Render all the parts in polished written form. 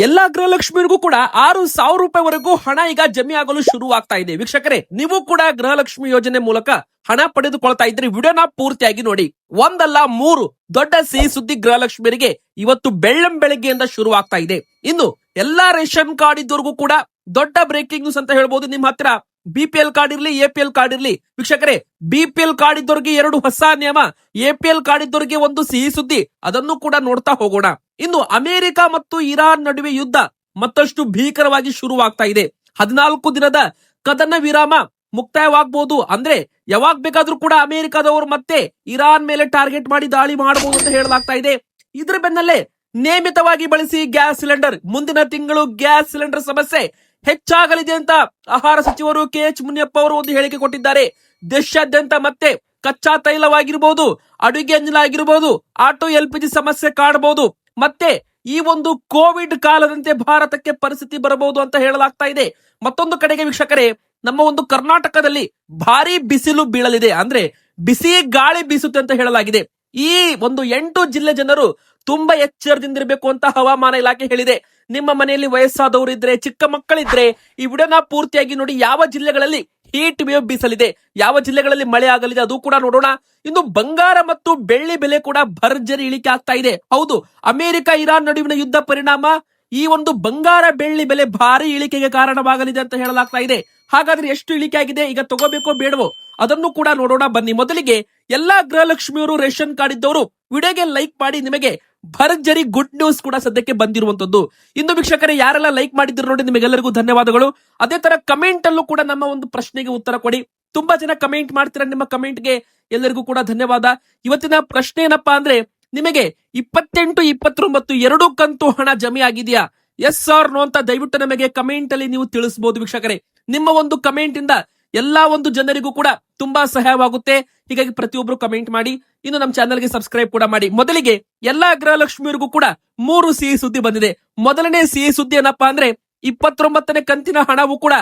ಎಲ್ಲಾ ಗೃಹಲಕ್ಷ್ಮಿಗೂ ಕೂಡ 6,000 ರೂಪಾಯಿವರೆಗೂ ಹಣ ಈಗ ಜಮೆ ಆಗಲು ಶುರುವಾಗ್ತಾ ಇದೆ. ವೀಕ್ಷಕರೇ, ನೀವು ಕೂಡ ಗೃಹಲಕ್ಷ್ಮಿ ಯೋಜನೆ ಮೂಲಕ ಹಣ ಪಡೆದುಕೊಳ್ತಾ ಇದ್ರಿ. ವಿಡಿಯೋನ ಪೂರ್ತಿಯಾಗಿ ನೋಡಿ. ಒಂದಲ್ಲ 3 ದೊಡ್ಡ ಸಿಹಿ ಸುದ್ದಿ ಗೃಹಲಕ್ಷ್ಮಿಯರಿಗೆ ಇವತ್ತು ಬೆಳಗ್ಗೆಯಿಂದ ಶುರುವಾಗ್ತಾ ಇದೆ. ಇನ್ನು ಎಲ್ಲಾ ರೇಷನ್ ಕಾರ್ಡ್ ಇದ್ದವರೆಗೂ ಕೂಡ ದೊಡ್ಡ ಬ್ರೇಕಿಂಗ್ ನ್ಯೂಸ್ ಅಂತ ಹೇಳ್ಬೋದು. ನಿಮ್ಮ ಹತ್ರ ಬಿಪಿಎಲ್ ಕಾರ್ಡ್ ಇರ್ಲಿ, ಎಪಿಎಲ್ ಕಾರ್ಡ್ ಇರ್ಲಿ. ವೀಕ್ಷಕರೇ, ಬಿಪಿಎಲ್ ಕಾರ್ಡ್ ಇದ್ದವರಿಗೆ 2 ಹೊಸ ನಿಯಮ, ಎಪಿಎಲ್ ಕಾರ್ಡ್ ಇದ್ದವರಿಗೆ ಒಂದು ಸಿಹಿ ಸುದ್ದಿ, ಅದನ್ನು ಕೂಡ ನೋಡ್ತಾ ಹೋಗೋಣ. ಇನ್ನು ಅಮೆರಿಕ ಮತ್ತು ಇರಾನ್ ನಡುವೆ ಯುದ್ಧ ಮತ್ತಷ್ಟು ಭೀಕರವಾಗಿ ಶುರುವಾಗ್ತಾ ಇದೆ. 14 ದಿನದ ಕದನ ವಿರಾಮ ಮುಕ್ತಾಯವಾಗಬಹುದು. ಅಂದ್ರೆ ಯಾವಾಗ ಬೇಕಾದ್ರೂ ಕೂಡ ಅಮೆರಿಕದವರು ಮತ್ತೆ ಇರಾನ್ ಮೇಲೆ ಟಾರ್ಗೆಟ್ ಮಾಡಿ ದಾಳಿ ಮಾಡಬಹುದು ಅಂತ ಹೇಳಲಾಗ್ತಾ ಇದೆ. ಇದ್ರ ಬೆನ್ನಲ್ಲೇ ನಿಯಮಿತವಾಗಿ ಬಳಸಿ ಗ್ಯಾಸ್ ಸಿಲಿಂಡರ್, ಮುಂದಿನ ತಿಂಗಳು ಗ್ಯಾಸ್ ಸಿಲಿಂಡರ್ ಸಮಸ್ಯೆ ಹೆಚ್ಚಾಗಲಿದೆ ಅಂತ ಆಹಾರ ಸಚಿವರು ಕೆಎಚ್ ಮುನಿಯಪ್ಪ ಅವರು ಒಂದು ಹೇಳಿಕೆ ಕೊಟ್ಟಿದ್ದಾರೆ. ದೇಶಾದ್ಯಂತ ಮತ್ತೆ ಕಚ್ಚಾ ತೈಲವಾಗಿರಬಹುದು, ಅಡುಗೆ ಅನಿಲ ಆಗಿರಬಹುದು, ಆಟೋ ಎಲ್ಪಿಜಿ ಸಮಸ್ಯೆ ಕಾಣಬಹುದು. ಮತ್ತೆ ಈ ಒಂದು ಕೋವಿಡ್ ಕಾಲದಂತೆ ಭಾರತಕ್ಕೆ ಪರಿಸ್ಥಿತಿ ಬರಬಹುದು ಅಂತ ಹೇಳಲಾಗ್ತಾ ಇದೆ. ಮತ್ತೊಂದು ಕಡೆಗೆ ವೀಕ್ಷಕರೇ, ನಮ್ಮ ಒಂದು ಕರ್ನಾಟಕದಲ್ಲಿ ಭಾರಿ ಬಿಸಿಲು ಬೀಳಲಿದೆ. ಅಂದ್ರೆ ಬಿಸಿ ಗಾಳಿ ಬೀಸುತ್ತೆ ಅಂತ ಹೇಳಲಾಗಿದೆ. ಈ ಒಂದು 8 ಜಿಲ್ಲೆ ಜನರು ತುಂಬಾ ಎಚ್ಚರದಿಂದಿರಬೇಕು ಅಂತ ಹವಾಮಾನ ಇಲಾಖೆ ಹೇಳಿದೆ. ನಿಮ್ಮ ಮನೆಯಲ್ಲಿ ವಯಸ್ಸಾದವರು ಇದ್ರೆ, ಚಿಕ್ಕ ಮಕ್ಕಳಿದ್ರೆ ಈ ವಿಡಿಯೋನ ಪೂರ್ತಿಯಾಗಿ ನೋಡಿ. ಯಾವ ಜಿಲ್ಲೆಗಳಲ್ಲಿ ಹೀಟ್ ವೇವ್ ಬೀಸಲಿದೆ, ಯಾವ ಜಿಲ್ಲೆಗಳಲ್ಲಿ ಮಳೆ ಆಗಲಿದೆ, ಅದು ಕೂಡ ನೋಡೋಣ. ಇನ್ನು ಬಂಗಾರ ಮತ್ತು ಬೆಳ್ಳಿ ಬೆಲೆ ಕೂಡ ಭರ್ಜರಿ ಇಳಿಕೆ ಆಗ್ತಾ ಇದೆ. ಹೌದು, ಅಮೆರಿಕ ಇರಾನ್ ನಡುವಿನ ಯುದ್ಧ ಪರಿಣಾಮ ಈ ಒಂದು ಬಂಗಾರ ಬೆಳ್ಳಿ ಬೆಲೆ ಭಾರಿ ಇಳಿಕೆಗೆ ಕಾರಣವಾಗಲಿದೆ ಅಂತ ಹೇಳಲಾಗ್ತಾ ಇದೆ. ಹಾಗಾದ್ರೆ ಎಷ್ಟು ಇಳಿಕೆ ಆಗಿದೆ, ಈಗ ತಗೋಬೇಕೋ ಬೇಡವೋ ಅದನ್ನು ಕೂಡ ನೋಡೋಣ ಬನ್ನಿ. ಮೊದಲಿಗೆ ಎಲ್ಲಾ ಗೃಹಲಕ್ಷ್ಮಿಯವರು ರೇಷನ್ ಕಾರ್ಡ್ ಇದ್ದವರು ವಿಡಿಯೋಗೆ ಲೈಕ್ ಮಾಡಿ. ನಿಮಗೆ ಭರ್ಜರಿ ಗುಡ್ ನ್ಯೂಸ್ ಕೂಡ ಸದ್ಯಕ್ಕೆ ಬಂದಿರುವಂತದ್ದು. ಇನ್ನು ವೀಕ್ಷಕರೇ, ಯಾರೆಲ್ಲ ಲೈಕ್ ಮಾಡಿದ್ರು ನೋಡಿ, ನಿಮಗೆಲ್ಲರಿಗೂ ಧನ್ಯವಾದಗಳು. ಅದೇ ತರ ಕಮೆಂಟ್ ಅಲ್ಲೂ ಕೂಡ ನಮ್ಮ ಒಂದು ಪ್ರಶ್ನೆಗೆ ಉತ್ತರ ಕೊಡಿ. ತುಂಬಾ ಜನ ಕಮೆಂಟ್ ಮಾಡ್ತೀರಾ, ನಿಮ್ಮ ಕಮೆಂಟ್ಗೆ ಎಲ್ಲರಿಗೂ ಕೂಡ ಧನ್ಯವಾದ. ಇವತ್ತಿನ ಪ್ರಶ್ನೆ ಏನಪ್ಪಾ ಅಂದ್ರೆ, ನಿಮಗೆ 28, 29 2 ಕಂತು ಹಣ ಜಮೆ ಆಗಿದೆಯಾ, ಎಸ್ ಆರ್ ನೋ ಅಂತ ದಯವಿಟ್ಟು ನಮಗೆ ಕಮೆಂಟ್ ಅಲ್ಲಿ ನೀವು ತಿಳಿಸಬಹುದು. ವೀಕ್ಷಕರೇ, ನಿಮ್ಮ ಒಂದು ಕಮೆಂಟ್ ಇಂದ ಎಲ್ಲಾ ಒಂದು ಜನರಿಗೂ ಕೂಡ ತುಂಬಾ ಸಹಾಯವಾಗುತ್ತೆ. ಹೀಗಾಗಿ ಪ್ರತಿಯೊಬ್ರು ಕಮೆಂಟ್ ಮಾಡಿ. ಇನ್ನು ನಮ್ಮ ಚಾನೆಲ್ಗೆ ಸಬ್ಸ್ಕ್ರೈಬ್ ಕೂಡ ಮಾಡಿ. ಮೊದಲಿಗೆ ಎಲ್ಲಾ ಗೃಹಲಕ್ಷ್ಮಿಯರಿಗೂ ಕೂಡ 3 ಸಿಹಿ ಸುದ್ದಿ ಬಂದಿದೆ. ಮೊದಲನೇ ಸಿಹಿ ಸುದ್ದಿ ಏನಪ್ಪಾ ಅಂದ್ರೆ, 29ನೇ ಕಂತಿನ ಹಣವು ಕೂಡ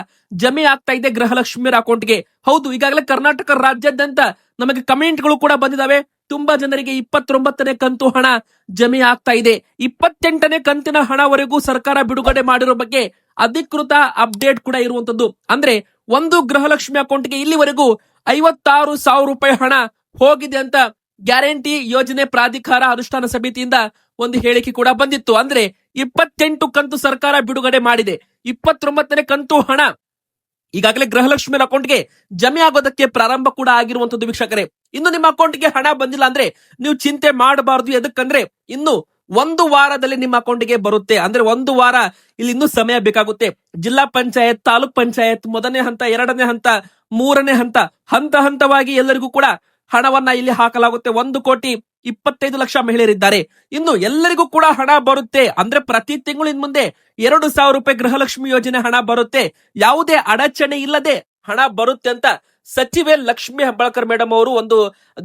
ಜಮೆ ಆಗ್ತಾ ಇದೆ ಗೃಹಲಕ್ಷ್ಮಿಯರ ಅಕೌಂಟ್ಗೆ. ಹೌದು, ಈಗಾಗಲೇ ಕರ್ನಾಟಕ ರಾಜ್ಯಾದ್ಯಂತ ನಮಗೆ ಕಮೆಂಟ್ಗಳು ಕೂಡ ಬಂದಿದಾವೆ. ತುಂಬಾ ಜನರಿಗೆ 29ನೇ ಕಂತು ಹಣ ಜಮೆ ಆಗ್ತಾ ಇದೆ. 28ನೇ ಕಂತಿನ ಹಣವರೆಗೂ ಸರ್ಕಾರ ಬಿಡುಗಡೆ ಮಾಡಿರೋ ಬಗ್ಗೆ ಅಧಿಕೃತ ಅಪ್ಡೇಟ್ ಕೂಡ ಇರುವಂತದ್ದು. ಅಂದ್ರೆ ಒಂದು ಗೃಹಲಕ್ಷ್ಮಿ ಅಕೌಂಟ್ಗೆ ಇಲ್ಲಿವರೆಗೂ 56,000 ರೂಪಾಯಿ ಹಣ ಹೋಗಿದೆ ಅಂತ ಗ್ಯಾರಂಟಿ ಯೋಜನೆ ಪ್ರಾಧಿಕಾರ ಅನುಷ್ಠಾನ ಸಮಿತಿಯಿಂದ ಒಂದು ಹೇಳಿಕೆ ಕೂಡ ಬಂದಿತ್ತು. ಅಂದ್ರೆ 28 ಕಂತು ಸರ್ಕಾರ ಬಿಡುಗಡೆ ಮಾಡಿದೆ. 29ನೇ ಕಂತು ಹಣ ಈಗಾಗಲೇ ಗೃಹಲಕ್ಷ್ಮಿ ಅಕೌಂಟ್ಗೆ ಜಮೆ ಆಗೋದಕ್ಕೆ ಪ್ರಾರಂಭ ಕೂಡ ಆಗಿರುವಂತದ್ದು. ವೀಕ್ಷಕರೇ, ಇನ್ನು ನಿಮ್ಮ ಅಕೌಂಟ್ಗೆ ಹಣ ಬಂದಿಲ್ಲ ಅಂದ್ರೆ ನೀವು ಚಿಂತೆ ಮಾಡಬಾರದು. ಎದಕ್ಕಂದ್ರೆ ಇನ್ನು 1 ವಾರದಲ್ಲಿ ನಿಮ್ಮ ಅಕೌಂಟ್ಗೆ ಬರುತ್ತೆ. ಅಂದ್ರೆ 1 ವಾರ, ಇಲ್ಲಿ ಇನ್ನೂ ಸಮಯ ಬೇಕಾಗುತ್ತೆ. ಜಿಲ್ಲಾ ಪಂಚಾಯತ್, ತಾಲೂಕ್ ಪಂಚಾಯತ್, 1ನೇ ಹಂತ, 2ನೇ ಹಂತ, 3ನೇ ಹಂತ, ಹಂತವಾಗಿ ಎಲ್ಲರಿಗೂ ಕೂಡ ಹಣವನ್ನ ಇಲ್ಲಿ ಹಾಕಲಾಗುತ್ತೆ. 1,25,00,000 ಮಹಿಳೆಯರಿದ್ದಾರೆ. ಇನ್ನು ಎಲ್ಲರಿಗೂ ಕೂಡ ಹಣ ಬರುತ್ತೆ. ಅಂದ್ರೆ ಪ್ರತಿ ತಿಂಗಳು ಇನ್ ಮುಂದೆ 2,000 ರೂಪಾಯಿ ಗೃಹಲಕ್ಷ್ಮಿ ಯೋಜನೆ ಹಣ ಬರುತ್ತೆ. ಯಾವುದೇ ಅಡಚಣೆ ಇಲ್ಲದೆ ಹಣ ಬರುತ್ತೆ ಅಂತ ಸಚಿವೆ ಲಕ್ಷ್ಮಿ ಹೆಬ್ಬಾಳ್ಕರ್ ಮೇಡಮ್ ಅವರು ಒಂದು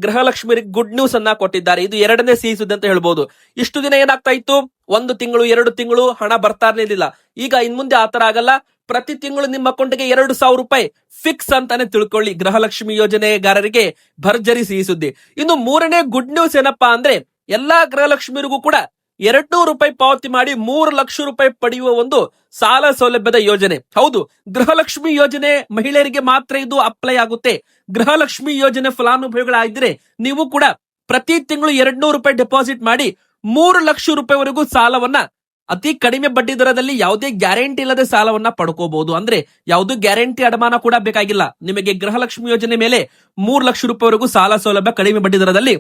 ಗೃಹಲಕ್ಷ್ಮಿ ಗುಡ್ ನ್ಯೂಸ್ ಅನ್ನ ಕೊಟ್ಟಿದ್ದಾರೆ. ಇದು 2ನೇ ಸಿಹಿ ಸುದ್ದಿ ಅಂತ ಹೇಳ್ಬೋದು. ಇಷ್ಟು ದಿನ ಏನಾಗ್ತಾ ಇತ್ತು, 1 ತಿಂಗಳು 2 ತಿಂಗಳು ಹಣ ಬರ್ತಾ ಇರಲಿಲ್ಲ. ಈಗ ಇನ್ ಮುಂದೆ ಆತರ ಆಗಲ್ಲ. ಪ್ರತಿ ತಿಂಗಳು ನಿಮ್ಮ ಅಕೌಂಟ್ಗೆ 2,000 ರೂಪಾಯಿ ಫಿಕ್ಸ್ ಅಂತಾನೆ ತಿಳ್ಕೊಳ್ಳಿ. ಗೃಹಲಕ್ಷ್ಮಿ ಯೋಜನೆಗಾರರಿಗೆ ಭರ್ಜರಿ ಸಿಹಿ ಸುದ್ದಿ. ಇನ್ನು 3ನೇ ಗುಡ್ ನ್ಯೂಸ್ ಏನಪ್ಪಾ ಅಂದ್ರೆ, ಎಲ್ಲಾ ಗೃಹಲಕ್ಷ್ಮಿಯರಿಗೂ ಕೂಡ 200 ರೂಪಾಯಿ ಪಾವತಿ ಮಾಡಿ 3 ಲಕ್ಷ ರೂಪಾಯಿ ಪಡೆಯುವ ಒಂದು ಸಾಲ ಸೌಲಭ್ಯದ ಯೋಜನೆ. ಹೌದು, ಗೃಹಲಕ್ಷ್ಮಿ ಯೋಜನೆ ಮಹಿಳೆಯರಿಗೆ ಮಾತ್ರ ಇದು ಅಪ್ಲೈ ಆಗುತ್ತೆ. ಗೃಹಲಕ್ಷ್ಮಿ ಯೋಜನೆ ಫಲಾನುಭವಿಗಳಾಗಿದ್ರೆ ನೀವು ಕೂಡ ಪ್ರತಿ ತಿಂಗಳು 200 ರೂಪಾಯಿ ಡೆಪಾಸಿಟ್ ಮಾಡಿ 3 ಲಕ್ಷ ರೂಪಾಯಿವರೆಗೂ ಸಾಲವನ್ನ ಅತಿ ಕಡಿಮೆ ಬಡ್ಡಿ ದರದಲ್ಲಿ ಯಾವುದೇ ಗ್ಯಾರಂಟಿ ಇಲ್ಲದೆ ಸಾಲವನ್ನ ಪಡ್ಕೋಬಹುದು. ಅಂದ್ರೆ ಯಾವುದು ಗ್ಯಾರಂಟಿ ಅಡಮಾನ ಕೂಡ ಬೇಕಾಗಿಲ್ಲ. ನಿಮಗೆ ಗೃಹಲಕ್ಷ್ಮಿ ಯೋಜನೆ ಮೇಲೆ 3 ಲಕ್ಷ ರೂಪಾಯಿವರೆಗೂ ಸಾಲ ಸೌಲಭ್ಯ ಕಡಿಮೆ ಬಡ್ಡಿ ದರದಲ್ಲಿ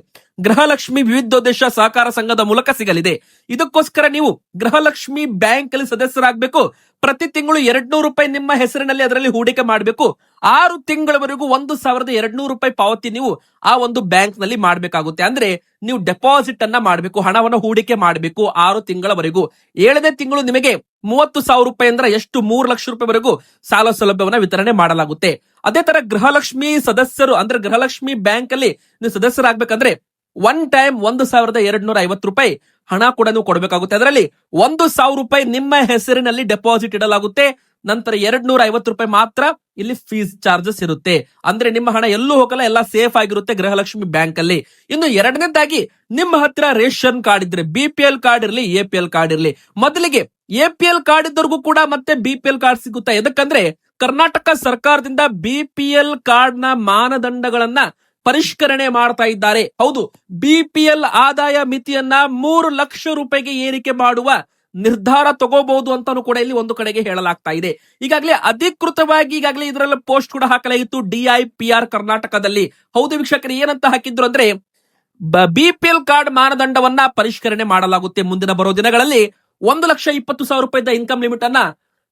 ಗೃಹಲಕ್ಷ್ಮಿ ವಿವಿಧೋದ್ದೇಶ ಸಹಕಾರ ಸಂಘದ ಮೂಲಕ ಸಿಗಲಿದೆ. ಇದಕ್ಕೋಸ್ಕರ ನೀವು ಗೃಹಲಕ್ಷ್ಮಿ ಬ್ಯಾಂಕ್ ಅಲ್ಲಿ ಸದಸ್ಯರಾಗಬೇಕು. ಪ್ರತಿ ತಿಂಗಳು 200 ರೂಪಾಯಿ ನಿಮ್ಮ ಹೆಸರಿನಲ್ಲಿ ಅದರಲ್ಲಿ ಹೂಡಿಕೆ ಮಾಡಬೇಕು. 6 ತಿಂಗಳವರೆಗೂ 1,200 ರೂಪಾಯಿ ಪಾವತಿ ನೀವು ಆ ಒಂದು ಬ್ಯಾಂಕ್ ನಲ್ಲಿ ಮಾಡಬೇಕಾಗುತ್ತೆ. ಅಂದ್ರೆ ನೀವು ಡೆಪಾಸಿಟ್ ಅನ್ನ ಮಾಡಬೇಕು, ಹಣವನ್ನು ಹೂಡಿಕೆ ಮಾಡಬೇಕು 6 ತಿಂಗಳವರೆಗೂ. 7ನೇ ತಿಂಗಳು ನಿಮಗೆ 30,000 ರೂಪಾಯಿ ಅಂದ್ರೆ ಎಷ್ಟು, 3 ಲಕ್ಷ ರೂಪಾಯಿವರೆಗೂ ಸಾಲ ಸೌಲಭ್ಯವನ್ನ ವಿತರಣೆ ಮಾಡಲಾಗುತ್ತೆ. ಅದೇ ತರ ಗೃಹಲಕ್ಷ್ಮಿ ಸದಸ್ಯರು ಅಂದ್ರೆ ಗೃಹಲಕ್ಷ್ಮಿ ಬ್ಯಾಂಕ್ ಅಲ್ಲಿ ನೀವು ಸದಸ್ಯರಾಗಬೇಕಂದ್ರೆ 1 ಟೈಮ್ 1,250 ರೂಪಾಯಿ ಹಣ ಕೂಡ ನೀವು ಕೊಡಬೇಕಾಗುತ್ತೆ. ಅದರಲ್ಲಿ 1,000 ರೂಪಾಯಿ ನಿಮ್ಮ ಹೆಸರಿನಲ್ಲಿ ಡೆಪಾಸಿಟ್ ಇಡಲಾಗುತ್ತೆ. ನಂತರ 250 ರೂಪಾಯಿ ಮಾತ್ರ ಇಲ್ಲಿ ಫೀಸ್ ಚಾರ್ಜಸ್ ಇರುತ್ತೆ. ಅಂದ್ರೆ ನಿಮ್ಮ ಹಣ ಎಲ್ಲೂ ಹೋಗಲ್ಲ, ಎಲ್ಲ ಸೇಫ್ ಆಗಿರುತ್ತೆ ಗೃಹಲಕ್ಷ್ಮಿ ಬ್ಯಾಂಕ್ ಅಲ್ಲಿ. ಇನ್ನು 2ನೇದಾಗಿ ನಿಮ್ಮ ಹತ್ರ ರೇಷನ್ ಕಾರ್ಡ್ ಇದ್ರೆ, ಬಿಪಿಎಲ್ ಕಾರ್ಡ್ ಇರಲಿ, ಎಪಿಎಲ್ ಕಾರ್ಡ್ ಇರಲಿ, ಮೊದಲಿಗೆ APL ಕಾರ್ಡ್ ಇದ್ದವ್ರಿಗೂ ಕೂಡ ಮತ್ತೆ BPL ಕಾರ್ಡ್ ಸಿಗುತ್ತಾ? ಎದಕ್ಕಂದ್ರೆ ಕರ್ನಾಟಕ ಸರ್ಕಾರದಿಂದ BPL ಕಾರ್ಡ್ ನ ಮಾನದಂಡಗಳನ್ನ ಪರಿಷ್ಕರಣೆ ಮಾಡ್ತಾ ಇದ್ದಾರೆ. ಹೌದು, BPL ಆದಾಯ ಮಿತಿಯನ್ನ 3 ಲಕ್ಷ ರೂಪಾಯಿಗೆ ಏರಿಕೆ ಮಾಡುವ ನಿರ್ಧಾರ ತಗೋಬಹುದು ಅಂತಾನು ಕೂಡ ಇಲ್ಲಿ ಒಂದು ಕಡೆಗೆ ಹೇಳಲಾಗ್ತಾ ಇದೆ. ಈಗಾಗಲೇ ಅಧಿಕೃತವಾಗಿ ಈಗಾಗಲೇ ಇದರಲ್ಲಿ ಪೋಸ್ಟ್ ಕೂಡ ಹಾಕಲಾಗಿತ್ತು DIPR ಕರ್ನಾಟಕದಲ್ಲಿ. ಹೌದು ವೀಕ್ಷಕರು, ಏನಂತ ಹಾಕಿದ್ರು ಅಂದ್ರೆ BPL ಕಾರ್ಡ್ ಮಾನದಂಡವನ್ನ ಪರಿಷ್ಕರಣೆ ಮಾಡಲಾಗುತ್ತೆ. ಮುಂದಿನ ಬರೋ ದಿನಗಳಲ್ಲಿ 1,20,000 ರೂಪಾಯಿ ಇನ್ಕಮ್ ಲಿಮಿಟ್ ಅನ್ನ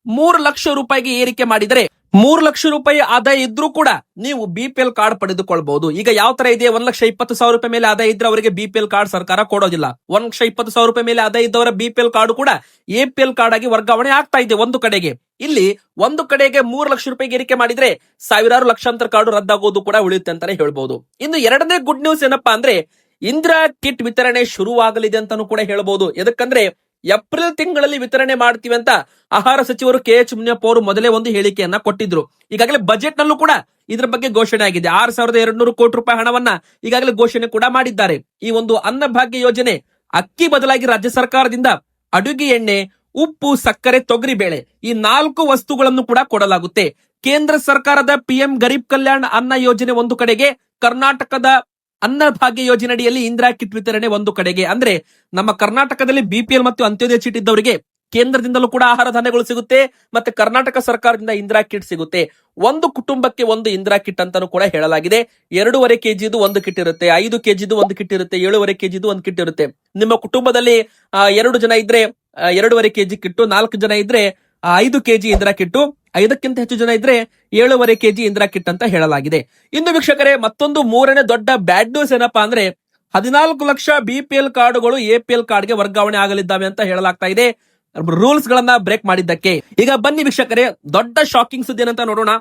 3 ಲಕ್ಷ ರೂಪಾಯಿಗೆ ಏರಿಕೆ ಮಾಡಿದರೆ 3 ಲಕ್ಷ ರೂಪಾಯಿ ಆದಾಯ ಇದ್ರೂ ಕೂಡ ನೀವು BPL ಕಾರ್ಡ್ ಪಡೆದುಕೊಳ್ಬಹುದು. ಈಗ ಯಾವ ತರ ಇದೆ, 1,20,000 ರೂಪಾಯಿ ಮೇಲೆ ಆದಾಯ ಇದ್ರೆ ಅವರಿಗೆ BPL ಕಾರ್ಡ್ ಸರ್ಕಾರ ಕೊಡೋದಿಲ್ಲ. 1,20,000 ರೂಪಾಯಿ ಮೇಲೆ ಆದಾಯ ಇದ್ದವರ BPL ಕಾರ್ಡ್ ಕೂಡ APL ಕಾರ್ಡ್ ಆಗಿ ವರ್ಗಾವಣೆ ಆಗ್ತಾ ಇದೆ ಒಂದು ಕಡೆಗೆ. ಇಲ್ಲಿ ಒಂದು ಕಡೆಗೆ 3 ಲಕ್ಷ ರೂಪಾಯಿಗೆ ಏರಿಕೆ ಮಾಡಿದ್ರೆ ಸಾವಿರಾರು ಲಕ್ಷಾಂತರ ಕಾರ್ಡ್ ರದ್ದಾಗೋದು ಕೂಡ ಉಳಿಯುತ್ತೆ ಅಂತಾನೆ ಹೇಳ್ಬಹುದು. ಇನ್ನು ಎರಡನೇ ಗುಡ್ ನ್ಯೂಸ್ ಏನಪ್ಪಾ ಅಂದ್ರೆ ಇಂದಿರಾ ಕಿಟ್ ವಿತರಣೆ ಶುರುವಾಗಲಿದೆ ಅಂತಾನು ಕೂಡ ಹೇಳ್ಬಹುದು. ಎದಕ್ಕಂದ್ರೆ ಏಪ್ರಿಲ್ ತಿಂಗಳಲ್ಲಿ ವಿತರಣೆ ಮಾಡ್ತೀವಿ ಅಂತ ಆಹಾರ ಸಚಿವರು KH ಮುನಿಯಪ್ಪ ಅವರು ಮೊದಲೇ ಒಂದು ಹೇಳಿಕೆಯನ್ನ ಕೊಟ್ಟಿದ್ರು. ಈಗಾಗಲೇ ಬಜೆಟ್ ನಲ್ಲೂ ಕೂಡ ಇದರ ಬಗ್ಗೆ ಘೋಷಣೆ ಆಗಿದೆ. 6,200 ಕೋಟಿ ರೂಪಾಯಿ ಹಣವನ್ನ ಈಗಾಗಲೇ ಘೋಷಣೆ ಕೂಡ ಮಾಡಿದ್ದಾರೆ. ಈ ಒಂದು ಅನ್ನಭಾಗ್ಯ ಯೋಜನೆ ಅಕ್ಕಿ ಬದಲಾಗಿ ರಾಜ್ಯ ಸರ್ಕಾರದಿಂದ ಅಡುಗೆ ಎಣ್ಣೆ, ಉಪ್ಪು, ಸಕ್ಕರೆ, ತೊಗರಿ ಬೇಳೆ ಈ 4 ವಸ್ತುಗಳನ್ನು ಕೂಡ ಕೊಡಲಾಗುತ್ತೆ. ಕೇಂದ್ರ ಸರ್ಕಾರದ PM ಗರೀಬ್ ಕಲ್ಯಾಣ್ ಅನ್ನ ಯೋಜನೆ ಒಂದು ಕಡೆಗೆ, ಕರ್ನಾಟಕದ ಅನ್ನಭಾಗ್ಯ ಯೋಜನೆ ಅಡಿಯಲ್ಲಿ ಇಂದಿರಾ ಕಿಟ್ ವಿತರಣೆ ಒಂದು ಕಡೆಗೆ. ಅಂದ್ರೆ ನಮ್ಮ ಕರ್ನಾಟಕದಲ್ಲಿ BPL ಮತ್ತು ಅಂತ್ಯೋದಯ ಚೀಟ್ ಇದ್ದವರಿಗೆ ಕೇಂದ್ರದಿಂದಲೂ ಕೂಡ ಆಹಾರ ಧಾನ್ಯಗಳು ಸಿಗುತ್ತೆ, ಮತ್ತೆ ಕರ್ನಾಟಕ ಸರ್ಕಾರದಿಂದ ಇಂದಿರಾ ಕಿಟ್ ಸಿಗುತ್ತೆ. ಒಂದು ಕುಟುಂಬಕ್ಕೆ ಒಂದು ಇಂದಿರಾ ಕಿಟ್ ಅಂತಾನು ಕೂಡ ಹೇಳಲಾಗಿದೆ. 2.5 kg ಒಂದು ಕಿಟ್ ಇರುತ್ತೆ, 5 kg ಒಂದು ಕಿಟ್ ಇರುತ್ತೆ, 7.5 kg ಒಂದು ಕಿಟ್ ಇರುತ್ತೆ. ನಿಮ್ಮ ಕುಟುಂಬದಲ್ಲಿ 2 ಜನ ಇದ್ರೆ 2.5 kg ಕಿಟ್ಟು, 4 ಜನ ಇದ್ರೆ 5 kg ಇಂದಿರಾ ಕಿಟ್ಟು, 5ಕ್ಕಿಂತ ಹೆಚ್ಚು ಜನ ಇದ್ರೆ 7.5 kg ಇಂದಿರಾ ಕಿಟ್ ಅಂತ ಹೇಳಲಾಗಿದೆ. ಇನ್ನು ವೀಕ್ಷಕರೇ, ಮತ್ತೊಂದು ಮೂರನೇ ದೊಡ್ಡ ಬ್ಯಾಡ್ ನ್ಯೂಸ್ ಏನಪ್ಪಾ ಅಂದ್ರೆ 14 ಲಕ್ಷ BPL ಕಾರ್ಡ್ಗಳು APL ಕಾರ್ಡ್ಗೆ ವರ್ಗಾವಣೆ ಆಗಲಿದ್ದಾವೆ ಅಂತ ಹೇಳಲಾಗ್ತಾ ಇದೆ, ರೂಲ್ಸ್ ಗಳನ್ನ ಬ್ರೇಕ್ ಮಾಡಿದ್ದಕ್ಕೆ. ಈಗ ಬನ್ನಿ ವೀಕ್ಷಕರೇ, ದೊಡ್ಡ ಶಾಕಿಂಗ್ ಸುದ್ದಿ ಏನಂತ ನೋಡೋಣ.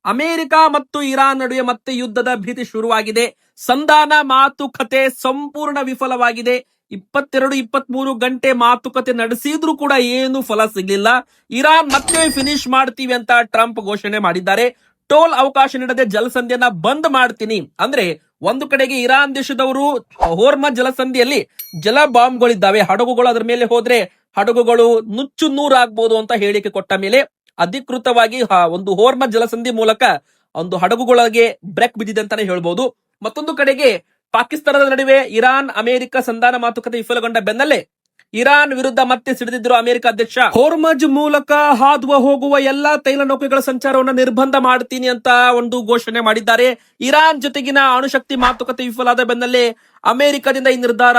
ಅಮೆರಿಕ ಮತ್ತು ಇರಾನ್ ನಡುವೆ ಮತ್ತೆ ಯುದ್ಧದ ಭೀತಿ ಶುರುವಾಗಿದೆ. ಸಂಧಾನ ಮಾತುಕತೆ ಸಂಪೂರ್ಣ ವಿಫಲವಾಗಿದೆ. 22-23 ಗಂಟೆ ಮಾತುಕತೆ ನಡೆಸಿದ್ರು ಕೂಡ ಏನು ಫಲ ಸಿಗ್ಲಿಲ್ಲ. ಇರಾನ್ ಮತ್ತೆ ಫಿನಿಶ್ ಮಾಡ್ತೀವಿ ಅಂತ ಟ್ರಂಪ್ ಘೋಷಣೆ ಮಾಡಿದ್ದಾರೆ. ಟೋಲ್ ಅವಕಾಶ ನೀಡದೆ ಜಲಸಂಧಿಯನ್ನ ಬಂದ್ ಮಾಡ್ತೀನಿ ಅಂದ್ರೆ, ಒಂದು ಕಡೆಗೆ ಇರಾನ್ ದೇಶದವರು ಹೋರ್ಮಜ್ ಜಲಸಂಧಿಯಲ್ಲಿ ಜಲ ಬಾಂಬ್ಗಳಿದ್ದಾವೆ, ಹಡಗುಗಳು ಅದರ ಮೇಲೆ ಹೋದ್ರೆ ಹಡಗುಗಳು ನುಚ್ಚು ನೂರಾಗಬಹುದು ಅಂತ ಹೇಳಿಕೆ ಕೊಟ್ಟ ಮೇಲೆ ಅಧಿಕೃತವಾಗಿ ಒಂದು ಹೋರ್ಮಜ್ ಜಲಸಂಧಿ ಮೂಲಕ ಒಂದು ಹಡಗುಗಳಿಗೆ ಬ್ರೇಕ್ ಬಿದ್ದಿದೆ ಅಂತಾನೆ ಹೇಳ್ಬಹುದು. ಮತ್ತೊಂದು ಕಡೆಗೆ ಪಾಕಿಸ್ತಾನದ ನಡುವೆ ಇರಾನ್ ಅಮೆರಿಕ ಸಂಧಾನ ಮಾತುಕತೆ ವಿಫಲಗೊಂಡ ಬೆನ್ನಲ್ಲೇ ಇರಾನ್ ವಿರುದ್ಧ ಮತ್ತೆ ಸಿಡಿದಿದ್ರು ಅಮೆರಿಕ ಅಧ್ಯಕ್ಷ. ಹೋರ್ಮಜ್ ಮೂಲಕ ಹಾದುವ ಹೋಗುವ ಎಲ್ಲಾ ತೈಲ ನೌಕೆಗಳ ಸಂಚಾರವನ್ನು ನಿರ್ಬಂಧ ಮಾಡ್ತೀನಿ ಅಂತ ಒಂದು ಘೋಷಣೆ ಮಾಡಿದ್ದಾರೆ. ಇರಾನ್ ಜೊತೆಗಿನ ಅಣುಶಕ್ತಿ ಮಾತುಕತೆ ವಿಫಲಾದ ಬೆನ್ನಲ್ಲೇ ಅಮೆರಿಕದಿಂದ ಈ ನಿರ್ಧಾರ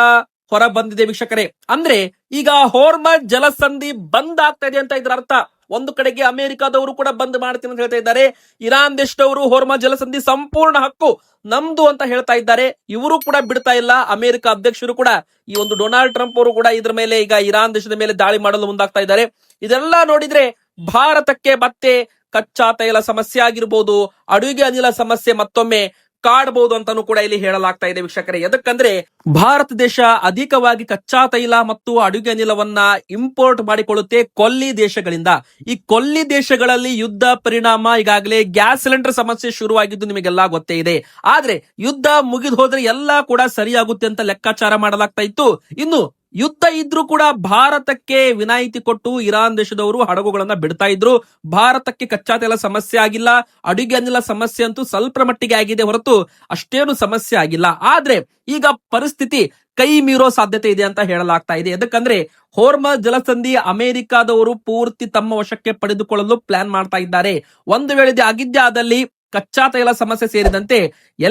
ಹೊರ ಬಂದಿದೆ ವೀಕ್ಷಕರೇ. ಅಂದ್ರೆ ಈಗ ಹೋರ್ಮಜ್ ಜಲಸಂಧಿ ಬಂದ್ ಆಗ್ತಾ ಇದೆ ಅಂತ ಇದರ ಅರ್ಥ. ಒಂದು ಕಡೆಗೆ ಅಮೆರಿಕದವರು ಕೂಡ ಬಂದ್ ಮಾಡ್ತೀನಿ ಅಂತ ಹೇಳ್ತಾ ಇದ್ದಾರೆ, ಇರಾನ್ ದೇಶದವರು ಹೋರ್ಮಜ್ ಜಲಸಂಧಿ ಸಂಪೂರ್ಣ ಹಕ್ಕು ನಮ್ದು ಅಂತ ಹೇಳ್ತಾ ಇದ್ದಾರೆ. ಇವರು ಕೂಡ ಬಿಡ್ತಾ ಇಲ್ಲ. ಅಮೆರಿಕ ಅಧ್ಯಕ್ಷರು ಕೂಡ, ಈ ಒಂದು ಡೊನಾಲ್ಡ್ ಟ್ರಂಪ್ ಅವರು ಕೂಡ ಇದ್ರ ಮೇಲೆ ಈಗ ಇರಾನ್ ದೇಶದ ಮೇಲೆ ದಾಳಿ ಮಾಡಲು ಮುಂದಾಗ್ತಾ ಇದ್ದಾರೆ. ಇದೆಲ್ಲ ನೋಡಿದ್ರೆ ಭಾರತಕ್ಕೆ ಮತ್ತೆ ಕಚ್ಚಾ ತೈಲ ಸಮಸ್ಯೆ ಆಗಿರ್ಬೋದು, ಅಡುಗೆ ಅನಿಲ ಸಮಸ್ಯೆ ಮತ್ತೊಮ್ಮೆ ಕಾಡಬಹುದು ಅಂತಾನು ಕೂಡ ಇಲ್ಲಿ ಹೇಳಲಾಗ್ತಾ ಇದೆ ವೀಕ್ಷಕರೇ. ಎದಕ್ಕಂದ್ರೆ ಭಾರತ ದೇಶ ಅಧಿಕವಾಗಿ ಕಚ್ಚಾ ತೈಲ ಮತ್ತು ಅಡುಗೆ ಅನಿಲವನ್ನ ಇಂಪೋರ್ಟ್ ಮಾಡಿಕೊಳ್ಳುತ್ತೆ ಕೊಲ್ಲಿ ದೇಶಗಳಿಂದ. ಈ ಕೊಲ್ಲಿ ದೇಶಗಳಲ್ಲಿ ಯುದ್ಧ ಪರಿಣಾಮ ಈಗಾಗಲೇ ಗ್ಯಾಸ್ ಸಿಲಿಂಡರ್ ಸಮಸ್ಯೆ ಶುರುವಾಗಿದ್ದು ನಿಮಗೆಲ್ಲ ಗೊತ್ತೇ ಇದೆ. ಆದ್ರೆ ಯುದ್ಧ ಮುಗಿದು ಹೋದ್ರೆ ಎಲ್ಲಾ ಕೂಡ ಸರಿಯಾಗುತ್ತೆ ಅಂತ ಲೆಕ್ಕಾಚಾರ ಮಾಡಲಾಗ್ತಾ ಇತ್ತು. ಇನ್ನು ಯುದ್ಧ ಇದ್ರೂ ಕೂಡ ಭಾರತಕ್ಕೆ ವಿನಾಯಿತಿ ಕೊಟ್ಟು ಇರಾನ್ ದೇಶದವರು ಹಡಗುಗಳನ್ನ ಬಿಡ್ತಾ ಇದ್ರು. ಭಾರತಕ್ಕೆ ಕಚ್ಚಾ ತೈಲ ಸಮಸ್ಯೆ ಆಗಿಲ್ಲ, ಅಡುಗೆ ಅನಿಲ ಸಮಸ್ಯೆ ಅಂತೂ ಸ್ವಲ್ಪ ಮಟ್ಟಿಗೆ ಆಗಿದೆ ಹೊರತು ಅಷ್ಟೇನು ಸಮಸ್ಯೆ ಆಗಿಲ್ಲ. ಆದ್ರೆ ಈಗ ಪರಿಸ್ಥಿತಿ ಕೈ ಮೀರೋ ಸಾಧ್ಯತೆ ಇದೆ ಅಂತ ಹೇಳಲಾಗ್ತಾ ಇದೆ. ಯಾಕಂದ್ರೆ ಹೋರ್ಮಜ್ ಜಲಸಂಧಿ ಅಮೆರಿಕದವರು ಪೂರ್ತಿ ತಮ್ಮ ವಶಕ್ಕೆ ಪಡೆದುಕೊಳ್ಳಲು ಪ್ಲಾನ್ ಮಾಡ್ತಾ ಇದ್ದಾರೆ. ಒಂದು ವೇಳೆ ಆಗಿದ್ದೇ ಆದಲ್ಲಿ ಕಚ್ಚಾ ತೈಲ ಸಮಸ್ಯೆ ಸೇರಿದಂತೆ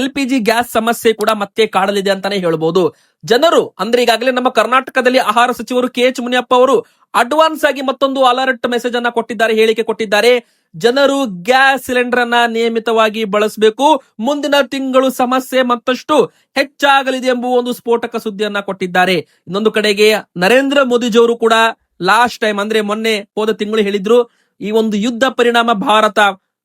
LPG ಗ್ಯಾಸ್ ಸಮಸ್ಯೆ ಕೂಡ ಮತ್ತೆ ಕಾಡಲಿದೆ ಅಂತಾನೆ ಹೇಳ್ಬಹುದು. ಜನರು ಅಂದ್ರೆ ಈಗಾಗಲೇ ನಮ್ಮ ಕರ್ನಾಟಕದಲ್ಲಿ ಆಹಾರ ಸಚಿವರು KH ಮುನಿಯಪ್ಪ ಅವರು ಅಡ್ವಾನ್ಸ್ ಆಗಿ ಮತ್ತೊಂದು ಅಲರ್ಟ್ ಮೆಸೇಜ್ ಅನ್ನ ಕೊಟ್ಟಿದ್ದಾರೆ, ಹೇಳಿಕೆ ಕೊಟ್ಟಿದ್ದಾರೆ. ಜನರು ಗ್ಯಾಸ್ ಸಿಲಿಂಡರ್ ಅನ್ನ ನಿಯಮಿತವಾಗಿ ಬಳಸಬೇಕು, ಮುಂದಿನ ತಿಂಗಳು ಸಮಸ್ಯೆ ಮತ್ತಷ್ಟು ಹೆಚ್ಚಾಗಲಿದೆ ಎಂಬುವ ಒಂದು ಸ್ಫೋಟಕ ಸುದ್ದಿಯನ್ನ ಕೊಟ್ಟಿದ್ದಾರೆ. ಇನ್ನೊಂದು ಕಡೆಗೆ ನರೇಂದ್ರ ಮೋದಿಜಿಯವರು ಕೂಡ ಲಾಸ್ಟ್ ಟೈಮ್ ಅಂದ್ರೆ ಮೊನ್ನೆ ಹೋದ ತಿಂಗಳು ಹೇಳಿದ್ರು, ಈ ಒಂದು ಯುದ್ಧ ಪರಿಣಾಮ ಭಾರತ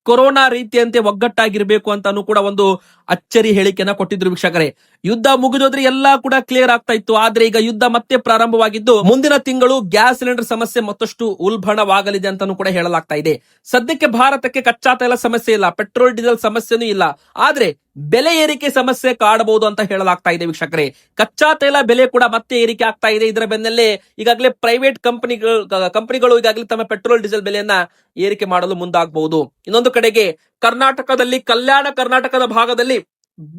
ಕೊರೋನಾ ರೀತಿಯಂತೆ ಒಗ್ಗಟ್ಟಾಗಿರ್ಬೇಕು ಅಂತಾನು ಕೂಡ ಒಂದು ಅಚ್ಚರಿ ಹೇಳಿಕೆಯನ್ನ ಕೊಟ್ಟಿದ್ರು ವೀಕ್ಷಕರೇ. ಯುದ್ಧ ಮುಗಿದೋದ್ರೆ ಎಲ್ಲಾ ಕೂಡ ಕ್ಲಿಯರ್ ಆಗ್ತಾ ಇತ್ತು. ಆದ್ರೆ ಈಗ ಯುದ್ಧ ಮತ್ತೆ ಪ್ರಾರಂಭವಾಗಿದ್ದು ಮುಂದಿನ ತಿಂಗಳು ಗ್ಯಾಸ್ ಸಿಲಿಂಡರ್ ಸಮಸ್ಯೆ ಮತ್ತಷ್ಟು ಉಲ್ಬಣವಾಗಲಿದೆ ಅಂತಾನೂ ಕೂಡ ಹೇಳಲಾಗ್ತಾ ಇದೆ. ಸದ್ಯಕ್ಕೆ ಭಾರತಕ್ಕೆ ಕಚ್ಚಾ ತೈಲ ಸಮಸ್ಯೆ ಇಲ್ಲ, ಪೆಟ್ರೋಲ್ ಡೀಸೆಲ್ ಸಮಸ್ಯೆನೂ ಇಲ್ಲ. ಆದ್ರೆ ಬೆಲೆ ಏರಿಕೆ ಸಮಸ್ಯೆ ಕಾಡಬಹುದು ಅಂತ ಹೇಳಲಾಗ್ತಾ ಇದೆ ವೀಕ್ಷಕರೇ. ಕಚ್ಚಾ ತೈಲ ಬೆಲೆ ಕೂಡ ಮತ್ತೆ ಏರಿಕೆ ಆಗ್ತಾ ಇದೆ. ಇದರ ಬೆನ್ನಲ್ಲೇ ಈಗಾಗಲೇ ಪ್ರೈವೇಟ್ ಕಂಪನಿಗಳು ಈಗಾಗಲೇ ತಮ್ಮ ಪೆಟ್ರೋಲ್ ಡೀಸೆಲ್ ಬೆಲೆಯನ್ನ ಏರಿಕೆ ಮಾಡಲು ಮುಂದಾಗಬಹುದು. ಇನ್ನೊಂದು ಕಡೆಗೆ ಕರ್ನಾಟಕದಲ್ಲಿ, ಕಲ್ಯಾಣ ಕರ್ನಾಟಕದ ಭಾಗದಲ್ಲಿ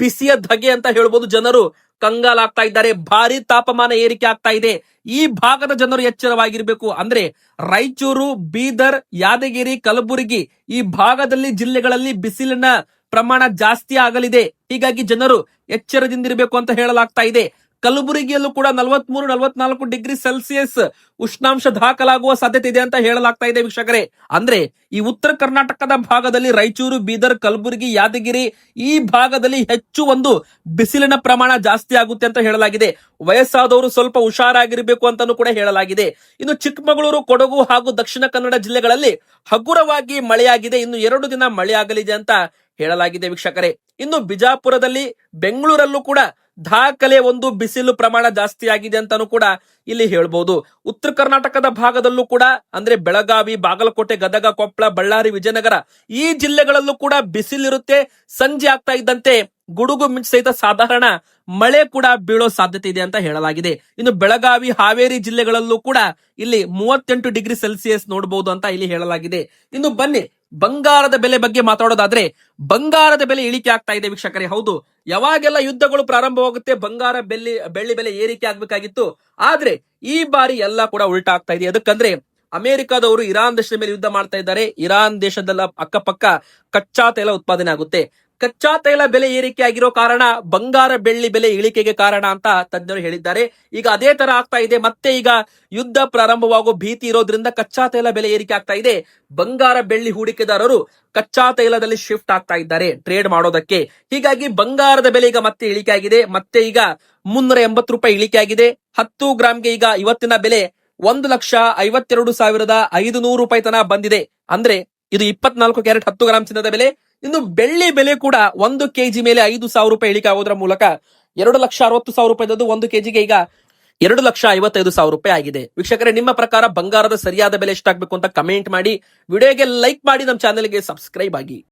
ಬಿಸಿಯ ಧಗೆ ಅಂತ ಹೇಳ್ಬೋದು, ಜನರು ಕಂಗಾಲಾಗ್ತಾ ಇದ್ದಾರೆ. ಭಾರಿ ತಾಪಮಾನ ಏರಿಕೆ ಆಗ್ತಾ ಇದೆ. ಈ ಭಾಗದ ಜನರು ಎಚ್ಚರವಾಗಿರ್ಬೇಕು. ಅಂದ್ರೆ ರಾಯಚೂರು, ಬೀದರ್, ಯಾದಗಿರಿ, ಕಲಬುರಗಿ ಈ ಭಾಗದಲ್ಲಿ ಜಿಲ್ಲೆಗಳಲ್ಲಿ ಬಿಸಿಲಿನ ಪ್ರಮಾಣ ಜಾಸ್ತಿ ಆಗಲಿದೆ. ಹೀಗಾಗಿ ಜನರು ಎಚ್ಚರದಿಂದಿರಬೇಕು ಅಂತ ಹೇಳಲಾಗ್ತಾ ಇದೆ. ಕಲಬುರಗಿಯಲ್ಲೂ ಕೂಡ 43-44 ಡಿಗ್ರಿ ಸೆಲ್ಸಿಯಸ್ ಉಷ್ಣಾಂಶ ದಾಖಲಾಗುವ ಸಾಧ್ಯತೆ ಇದೆ ಅಂತ ಹೇಳಲಾಗ್ತಾ ಇದೆ ವೀಕ್ಷಕರೇ. ಅಂದ್ರೆ ಈ ಉತ್ತರ ಕರ್ನಾಟಕದ ಭಾಗದಲ್ಲಿ ರಾಯಚೂರು, ಬೀದರ್, ಕಲಬುರಗಿ, ಯಾದಗಿರಿ ಈ ಭಾಗದಲ್ಲಿ ಹೆಚ್ಚು ಒಂದು ಬಿಸಿಲಿನ ಪ್ರಮಾಣ ಜಾಸ್ತಿ ಆಗುತ್ತೆ ಅಂತ ಹೇಳಲಾಗಿದೆ. ವಯಸ್ಸಾದವರು ಸ್ವಲ್ಪ ಹುಷಾರಾಗಿರ್ಬೇಕು ಅಂತಾನೂ ಕೂಡ ಹೇಳಲಾಗಿದೆ. ಇನ್ನು ಚಿಕ್ಕಮಗಳೂರು, ಕೊಡಗು ಹಾಗೂ ದಕ್ಷಿಣ ಕನ್ನಡ ಜಿಲ್ಲೆಗಳಲ್ಲಿ ಹಗುರವಾಗಿ ಮಳೆಯಾಗಿದೆ. ಇನ್ನು 2 ದಿನ ಮಳೆ ಆಗಲಿದೆ ಅಂತ ಹೇಳಲಾಗಿದೆ ವೀಕ್ಷಕರೇ. ಇನ್ನು ಬಿಜಾಪುರದಲ್ಲಿ, ಬೆಂಗಳೂರಲ್ಲೂ ಕೂಡ ದಾಖಲೆ ಒಂದು ಬಿಸಿಲು ಪ್ರಮಾಣ ಜಾಸ್ತಿ ಆಗಿದೆ ಅಂತಾನೂ ಕೂಡ ಇಲ್ಲಿ ಹೇಳ್ಬಹುದು. ಉತ್ತರ ಕರ್ನಾಟಕದ ಭಾಗದಲ್ಲೂ ಕೂಡ ಅಂದ್ರೆ ಬೆಳಗಾವಿ, ಬಾಗಲಕೋಟೆ, ಗದಗ, ಕೊಪ್ಪಳ, ಬಳ್ಳಾರಿ, ವಿಜಯನಗರ ಈ ಜಿಲ್ಲೆಗಳಲ್ಲೂ ಕೂಡ ಬಿಸಿಲಿರುತ್ತೆ. ಸಂಜೆ ಆಗ್ತಾ ಇದ್ದಂತೆ ಗುಡುಗು ಮಿಂಚು ಸಹಿತ ಸಾಧಾರಣ ಮಳೆ ಕೂಡ ಬೀಳೋ ಸಾಧ್ಯತೆ ಇದೆ ಅಂತ ಹೇಳಲಾಗಿದೆ. ಇನ್ನು ಬೆಳಗಾವಿ, ಹಾವೇರಿ ಜಿಲ್ಲೆಗಳಲ್ಲೂ ಕೂಡ ಇಲ್ಲಿ 38 ಡಿಗ್ರಿ ಸೆಲ್ಸಿಯಸ್ ನೋಡಬಹುದು ಅಂತ ಇಲ್ಲಿ ಹೇಳಲಾಗಿದೆ. ಇನ್ನು ಬನ್ನಿ ಬಂಗಾರದ ಬೆಲೆ ಬಗ್ಗೆ ಮಾತಾಡೋದಾದ್ರೆ, ಬಂಗಾರದ ಬೆಲೆ ಇಳಿಕೆ ಆಗ್ತಾ ಇದೆ ವೀಕ್ಷಕರೇ. ಹೌದು, ಯಾವಾಗೆಲ್ಲ ಯುದ್ಧಗಳು ಪ್ರಾರಂಭವಾಗುತ್ತೆ ಬಂಗಾರ ಬೆಳ್ಳಿ ಬೆಲೆ ಏರಿಕೆ ಆಗ್ಬೇಕಾಗಿತ್ತು. ಆದ್ರೆ ಈ ಬಾರಿ ಎಲ್ಲ ಕೂಡ ಉಲ್ಟಾ ಆಗ್ತಾ ಇದೆ. ಅದಕ್ಕಂದ್ರೆ ಅಮೆರಿಕದವರು ಇರಾನ್ ದೇಶದ ಮೇಲೆ ಯುದ್ಧ ಮಾಡ್ತಾ ಇದ್ದಾರೆ. ಇರಾನ್ ದೇಶದ ಅಕ್ಕಪಕ್ಕ ಕಚ್ಚಾ ತೈಲ ಉತ್ಪಾದನೆ ಆಗುತ್ತೆ. ಕಚ್ಚಾ ತೈಲ ಬೆಲೆ ಏರಿಕೆ ಆಗಿರೋ ಕಾರಣ ಬಂಗಾರ ಬೆಳ್ಳಿ ಬೆಲೆ ಇಳಿಕೆಗೆ ಕಾರಣ ಅಂತ ತಜ್ಞರು ಹೇಳಿದ್ದಾರೆ. ಈಗ ಅದೇ ತರ ಆಗ್ತಾ ಇದೆ. ಮತ್ತೆ ಈಗ ಯುದ್ಧ ಪ್ರಾರಂಭವಾಗೋ ಭೀತಿ ಇರೋದ್ರಿಂದ ಕಚ್ಚಾ ತೈಲ ಬೆಲೆ ಏರಿಕೆ ಆಗ್ತಾ ಇದೆ. ಬಂಗಾರ ಬೆಳ್ಳಿ ಹೂಡಿಕೆದಾರರು ಕಚ್ಚಾ ತೈಲದಲ್ಲಿ ಶಿಫ್ಟ್ ಆಗ್ತಾ ಇದ್ದಾರೆ ಟ್ರೇಡ್ ಮಾಡೋದಕ್ಕೆ. ಹೀಗಾಗಿ ಬಂಗಾರದ ಬೆಲೆ ಈಗ ಮತ್ತೆ ಇಳಿಕೆ ಆಗಿದೆ. ಮತ್ತೆ ಈಗ 380 ರೂಪಾಯಿ ಇಳಿಕೆ ಆಗಿದೆ. 10 ಗ್ರಾಮ್ಗೆ ಈಗ ಇವತ್ತಿನ ಬೆಲೆ 1,52,500 ರೂಪಾಯಿ ತನಕ ಬಂದಿದೆ. ಅಂದ್ರೆ ಇದು 24 ಕ್ಯಾರೆಟ್ 10 ಗ್ರಾಮ್ ಚಿನ್ನದ ಬೆಲೆ. ಇನ್ನು ಬೆಳ್ಳಿ ಬೆಲೆ ಕೂಡ 1 ಕೆಜಿ ಮೇಲೆ 5,000 ರೂಪಾಯಿ ಇಳಿಕೆ ಆಗೋದ್ರ ಮೂಲಕ 2,60,000 ರೂಪಾಯಿದ್ದು 1 ಕೆಜಿಗೆ ಈಗ 2,55,000 ರೂಪಾಯಿ ಆಗಿದೆ. ವೀಕ್ಷಕರೇ, ನಿಮ್ಮ ಪ್ರಕಾರ ಬಂಗಾರದ ಸರಿಯಾದ ಬೆಲೆ ಎಷ್ಟಾಗಬೇಕು ಅಂತ ಕಮೆಂಟ್ ಮಾಡಿ, ವಿಡಿಯೋಗೆ ಲೈಕ್ ಮಾಡಿ, ನಮ್ಮ ಚಾನೆಲ್ಗೆ ಸಬ್ಸ್ಕ್ರೈಬ್ ಆಗಿ.